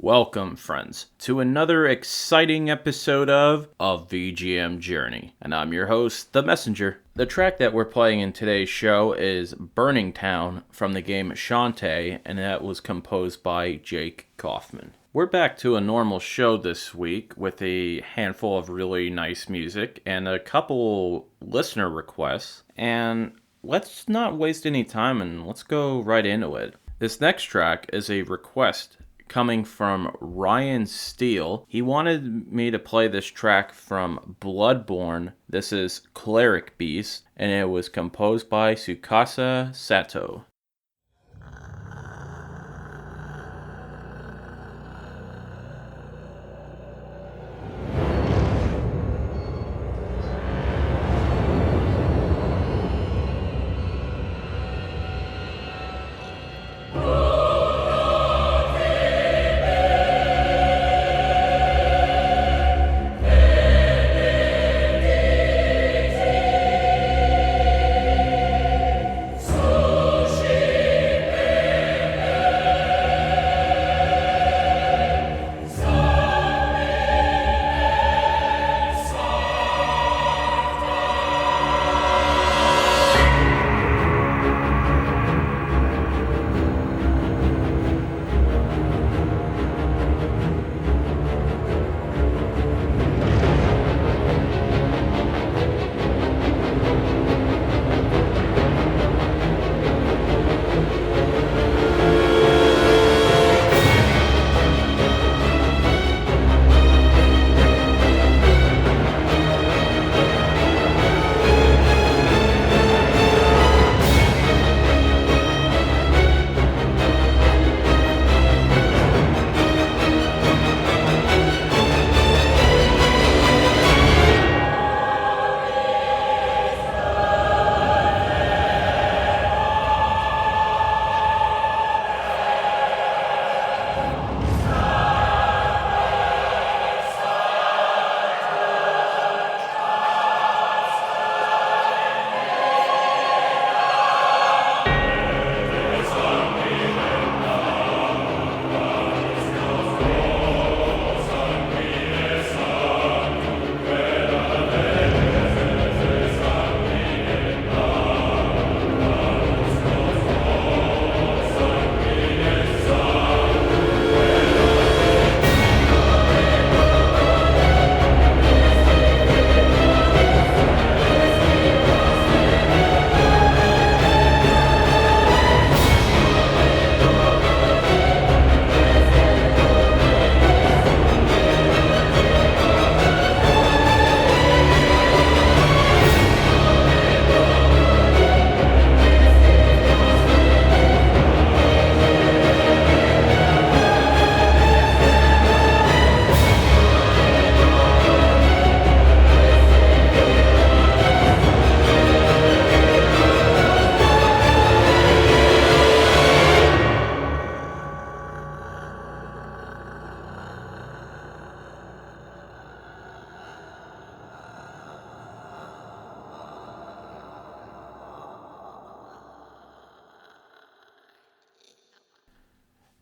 Welcome, friends, to another exciting episode of A VGM Journey. And I'm your host, The Messenger. The track that we're playing in today's show is Burning Town from the game Shantae, and that was composed by Jake Kaufman. We're back to a normal show this week with a handful of really nice music and a couple listener requests. And let's not waste any time and let's go right into it. This next track is a request coming from Ryan Steele. He wanted me to play this track from Bloodborne. This is Cleric Beast, and it was composed by Tsukasa Saitoh.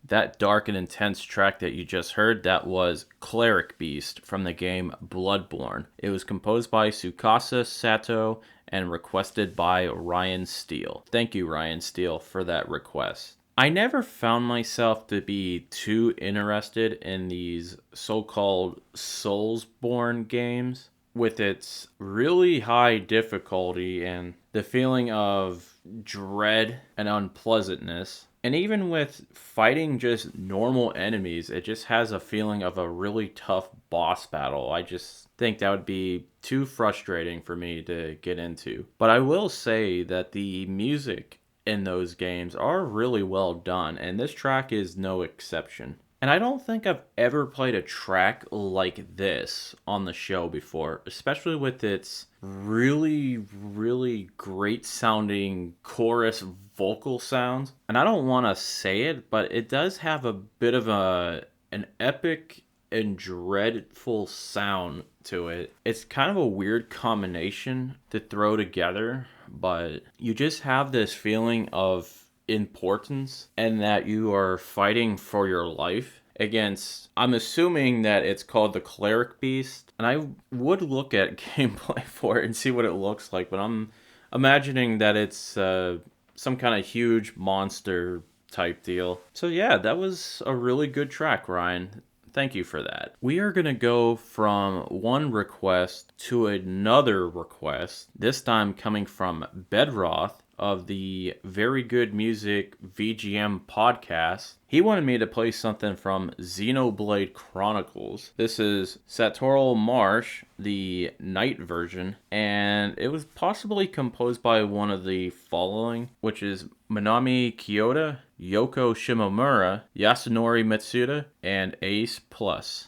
That dark and intense track that you just heard, that was Cleric Beast from the game Bloodborne. It was composed by Tsukasa Saitoh and requested by Ryan Steele. Thank you, Ryan Steele, for that request. I never found myself to be too interested in these so-called Soulsborne games with its really high difficulty and the feeling of dread and unpleasantness. And even with fighting just normal enemies, it just has a feeling of a really tough boss battle. I just think that would be too frustrating for me to get into. But I will say that the music in those games are really well done, and this track is no exception. And I don't think I've ever played a track like this on the show before, especially with its really, really great sounding chorus vocal sounds. And I don't want to say it, but it does have a bit of an epic and dreadful sound to it. It's kind of a weird combination to throw together, but you just have this feeling of importance and that you are fighting for your life. against, I'm assuming that it's called the Cleric Beast, and I would look at gameplay for it and see what it looks like, but I'm imagining that it's some kind of huge monster type deal. So yeah, that was a really good track, Ryan. Thank you for that. We are going to go from one request to another request, this time coming from Bedroth of the Very Good Music VGM podcast. He wanted me to play something from Xenoblade Chronicles. This is Satorl Marsh, the night version, and it was possibly composed by one of the following, which is Manami Kiyota, Yoko Shimomura, Yasunori Mitsuda, and Ace Plus.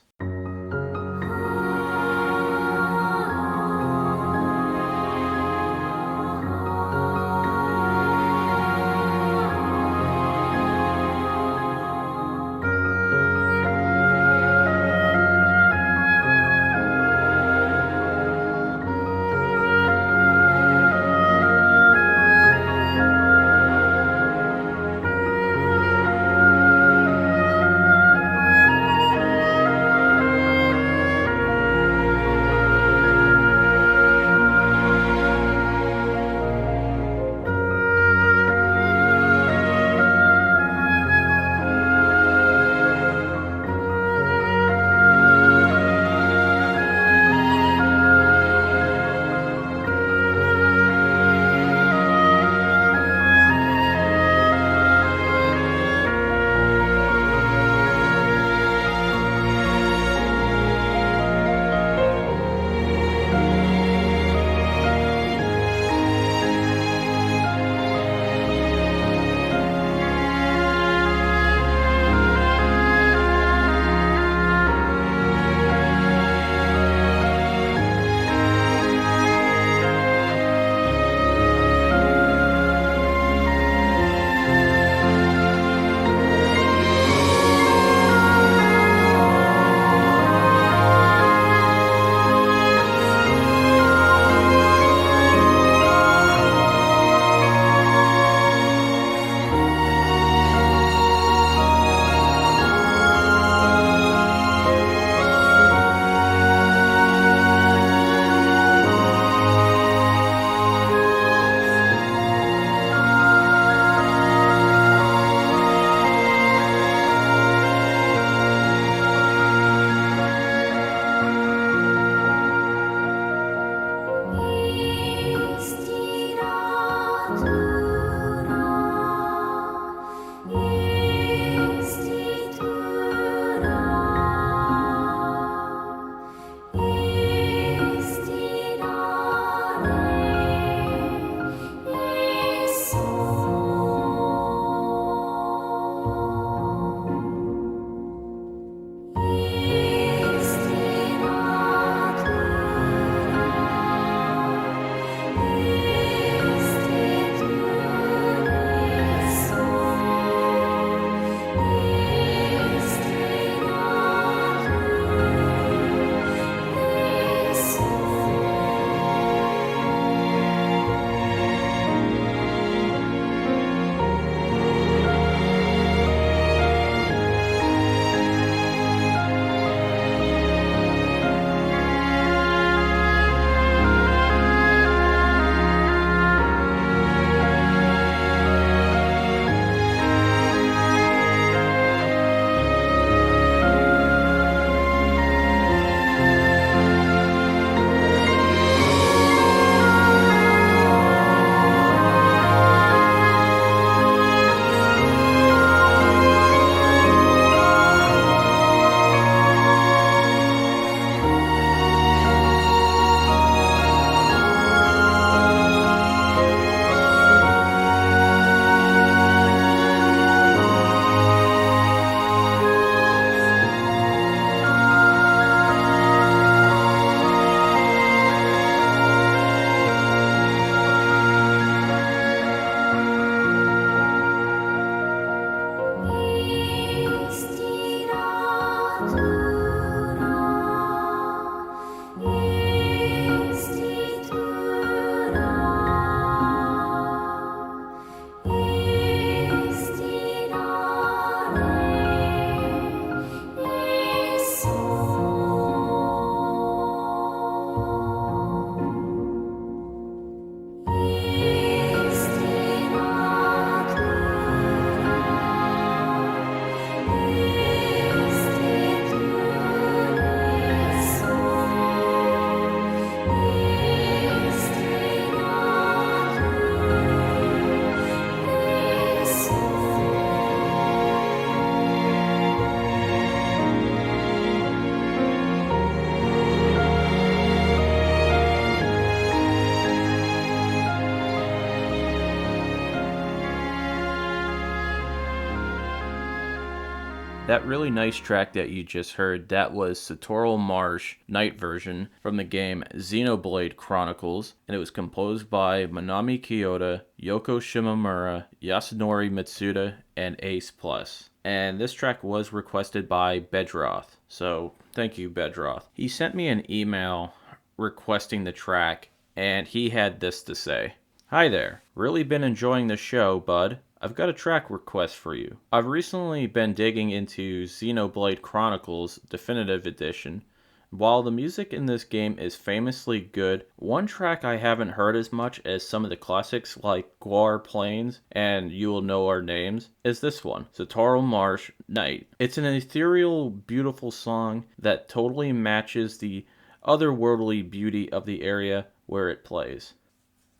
That really nice track that you just heard, that was Satorl Marsh Night version from the game Xenoblade Chronicles, and it was composed by Manami Kiyota, Yoko Shimomura, Yasunori Mitsuda, and Ace Plus. And this track was requested by Bedroth, so thank you, Bedroth. He sent me an email requesting the track, and he had this to say. Hi there. Really been enjoying the show, bud. I've got a track request for you. I've recently been digging into Xenoblade Chronicles Definitive Edition. While the music in this game is famously good, one track I haven't heard as much as some of the classics like Guar Plains and You Will Know Our Names is this one, Satorl Marsh Night. It's an ethereal, beautiful song that totally matches the otherworldly beauty of the area where it plays.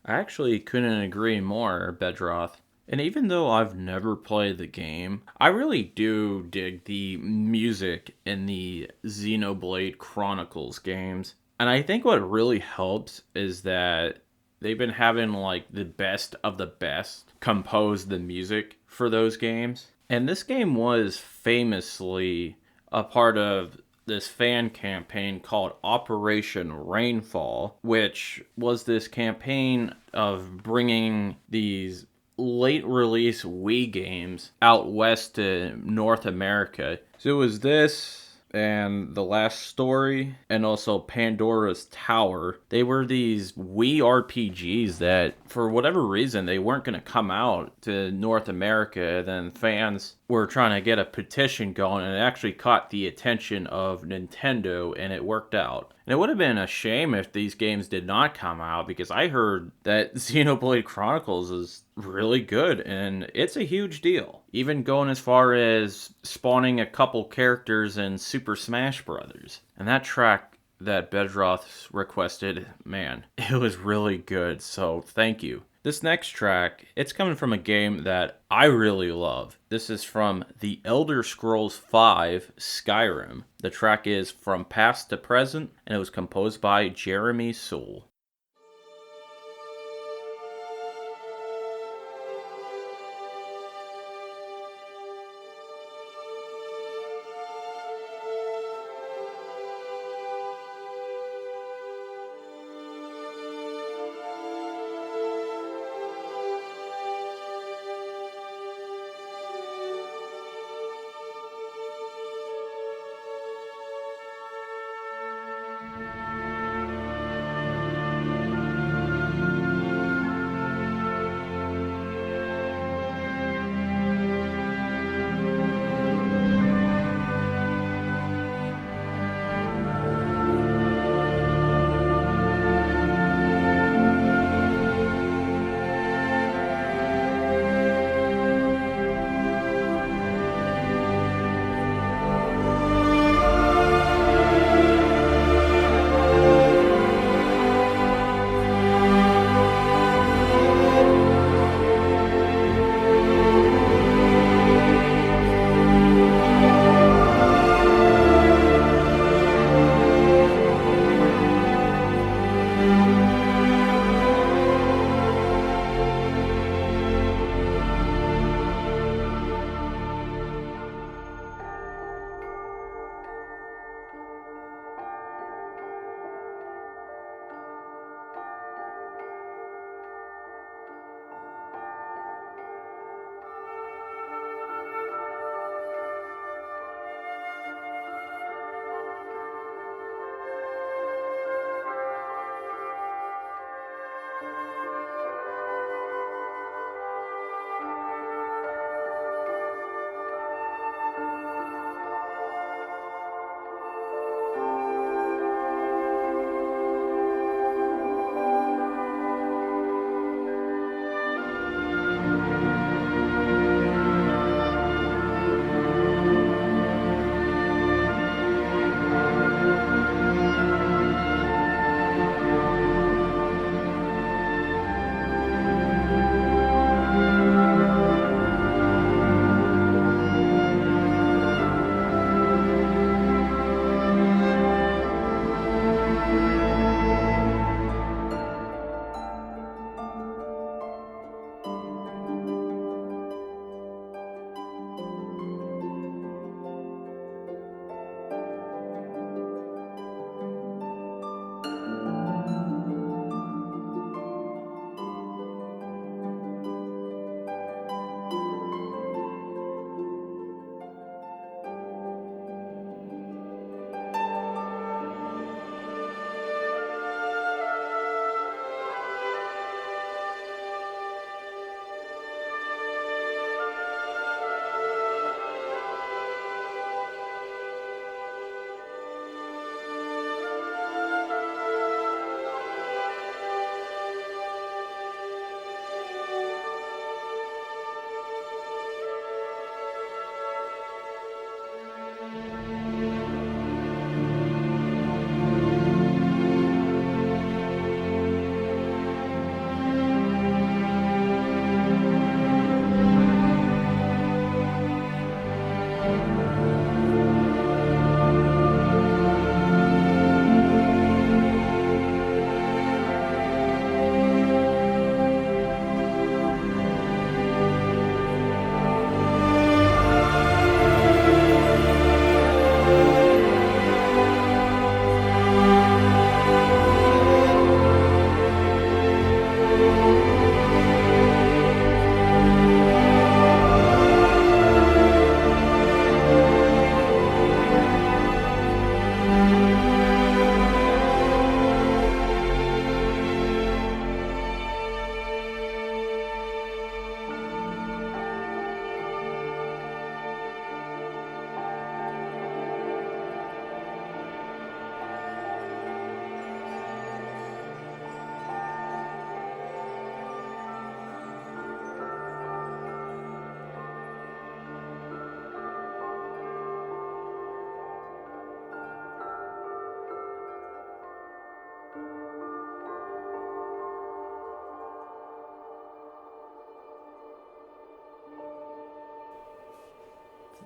I actually couldn't agree more, Bedroth. And even though I've never played the game, I really do dig the music in the Xenoblade Chronicles games. And I think what really helps is that they've been having like the best of the best compose the music for those games. And this game was famously a part of this fan campaign called Operation Rainfall, which was this campaign of bringing these late release Wii games out west to North America. So it was this and The Last Story and also Pandora's Tower. They were these Wii RPGs that for whatever reason they weren't going to come out to North America. Then fans were trying to get a petition going, and it actually caught the attention of Nintendo, and it worked out. And it would have been a shame if these games did not come out, because I heard that Xenoblade Chronicles is really good, and it's a huge deal. Even going as far as spawning a couple characters in Super Smash Brothers. And that track that Bedroth requested, man, it was really good, so thank you. This next track, it's coming from a game that I really love. This is from The Elder Scrolls V Skyrim. The track is From Past to Present, and it was composed by Jeremy Soule.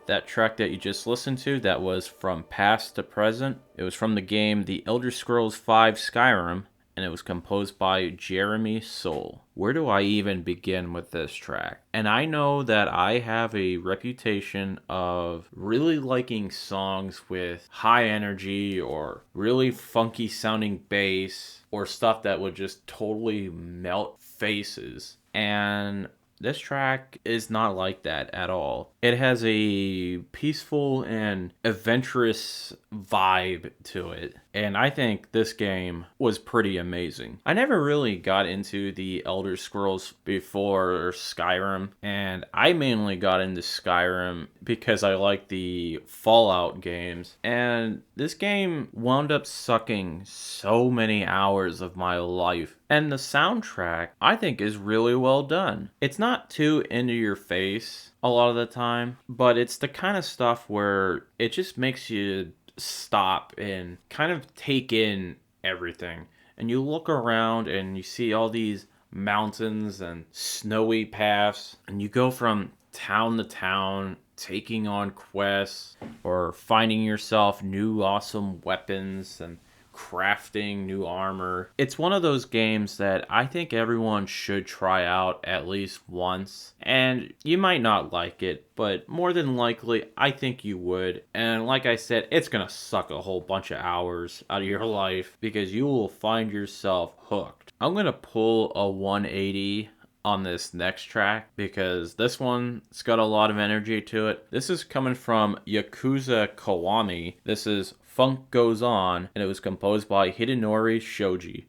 That track that you just listened to, that was from past to present. It was from the game The Elder Scrolls V Skyrim, and it was composed by Jeremy Soule. Where do I even begin with this track? And I know that I have a reputation of really liking songs with high energy or really funky sounding bass or stuff that would just totally melt faces. And this track is not like that at all. It has a peaceful and adventurous vibe to it. And I think this game was pretty amazing. I never really got into the Elder Scrolls before Skyrim. And I mainly got into Skyrim because I like the Fallout games. And this game wound up sucking so many hours of my life. And the soundtrack, I think, is really well done. It's not too into your face a lot of the time, but it's the kind of stuff where it just makes you stop and kind of take in everything. And you look around and you see all these mountains and snowy paths, and you go from town to town, taking on quests or finding yourself new awesome weapons and crafting new armor. It's one of those games that I think everyone should try out at least once. And you might not like it, but more than likely, I think you would. And like I said, it's gonna suck a whole bunch of hours out of your life because you will find yourself hooked. I'm gonna pull a 180 on this next track because this one's got a lot of energy to it. This is coming from Yakuza Kiwami. This is Funk Goes On, and it was composed by Hidenori Shoji.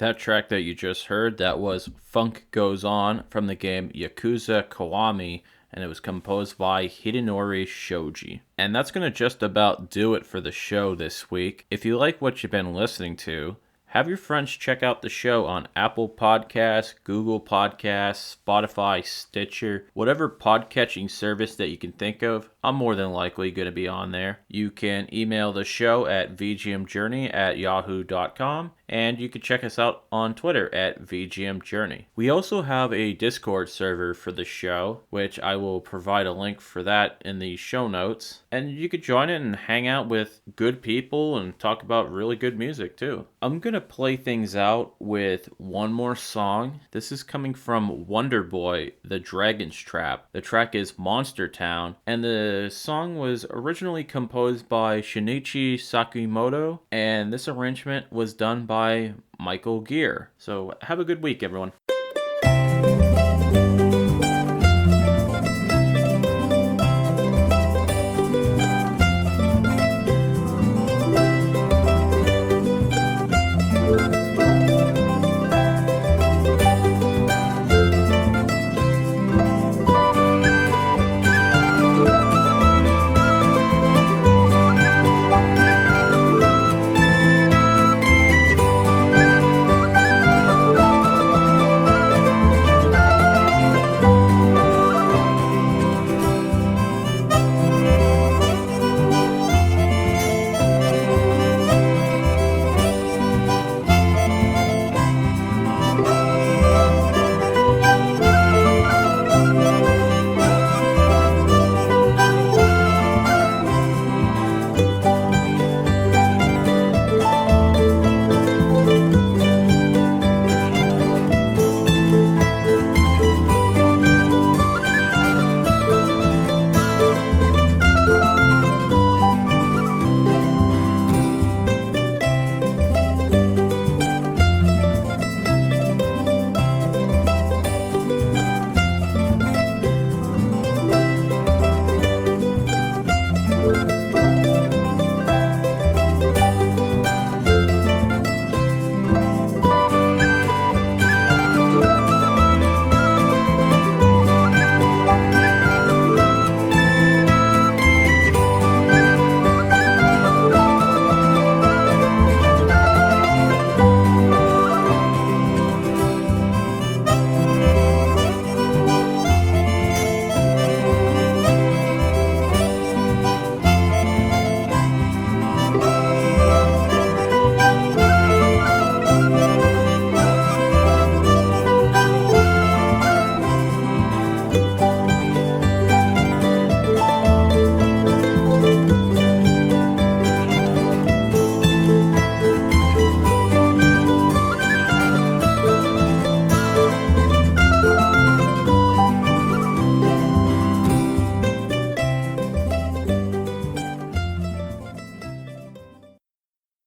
That track that you just heard, that was Funk Goes On from the game Yakuza Kiwami, and it was composed by Hidenori Shoji. And that's going to just about do it for the show this week. If you like what you've been listening to, have your friends check out the show on Apple Podcasts, Google Podcasts, Spotify, Stitcher, whatever podcatching service that you can think of. I'm more than likely going to be on there. You can email the show at vgmjourney@yahoo.com, and you can check us out on Twitter at vgmjourney. We also have a Discord server for the show, which I will provide a link for that in the show notes. And you could join it and hang out with good people and talk about really good music too. I'm going to play things out with one more song. This is coming from Wonder Boy, The Dragon's Trap. The track is Monster Town, and the song was originally composed by Shinichi Sakamoto, and this arrangement was done by Michael Geyre. So have a good week, everyone.